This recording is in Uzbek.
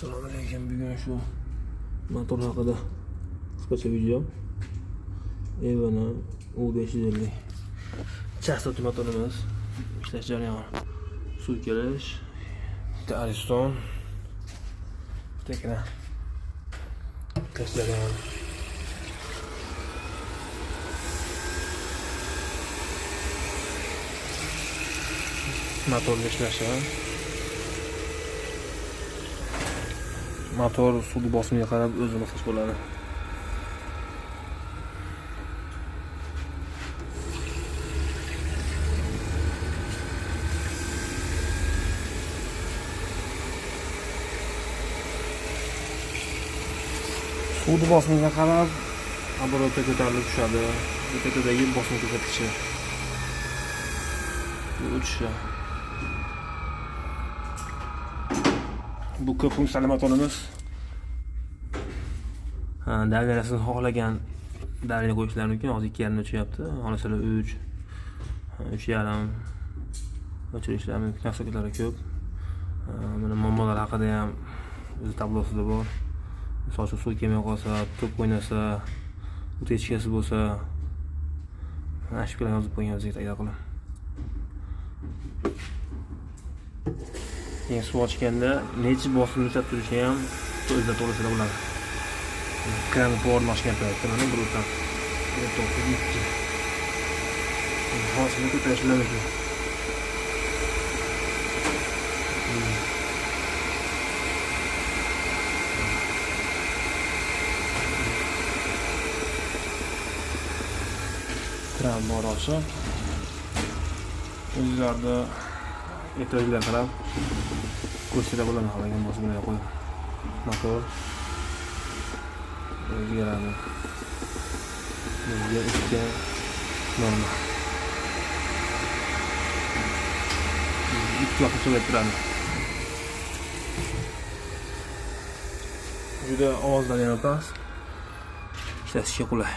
Assalomu alaykum. Bugun shu motor haqida qisqacha video. Evani U550 chastotli motorimiz ishlash jarayoni. Suv kelish, bitta ariston, bitta ishlash jarayoni. Motor ishlashi. Motor suv bosimiga qarab o'zini bosqich bo'ladi. Suv bosimiga qarab оборотga ko'tarilib tushadi. Bu ketadagi bosim ko'rsatkichi. Bu o'tishi. Bu ko'p funksiyali motorimiz. Davrasini xohlagan davraga qo'yishlari mumkin. Hozir 2.5 o'chyapti. Xohlasalar 3, 3.5 o'chirishlar mumkin. Nasoslar ko'p. Mana muammolar haqida ham o'z tablosida bor. Misol uchun suv kelmay qolsa, to'p o'ynasa, o'techkasi bo'lsa, mana shu bilan yozib qo'ygan o'zingizga tayyor qilib. Keyin suv ochganda necha bosimda ushlab turishi ham o'zida to'g'risida bo'ladi. Kranni to'g'ri ochgan paytda mana bir o'tdan. Hozir ko'tarishlar mumkin. Kran bor olsa o'zlarda e'tiborga qarab ko'rsatib bo'ladi. Halagan bosimga qo'yib motor o'zgaradi. Bizga ikki normal. Ikki vaqt so'rab turadi. Juda ovozlar yana past. Ishlashga qulay.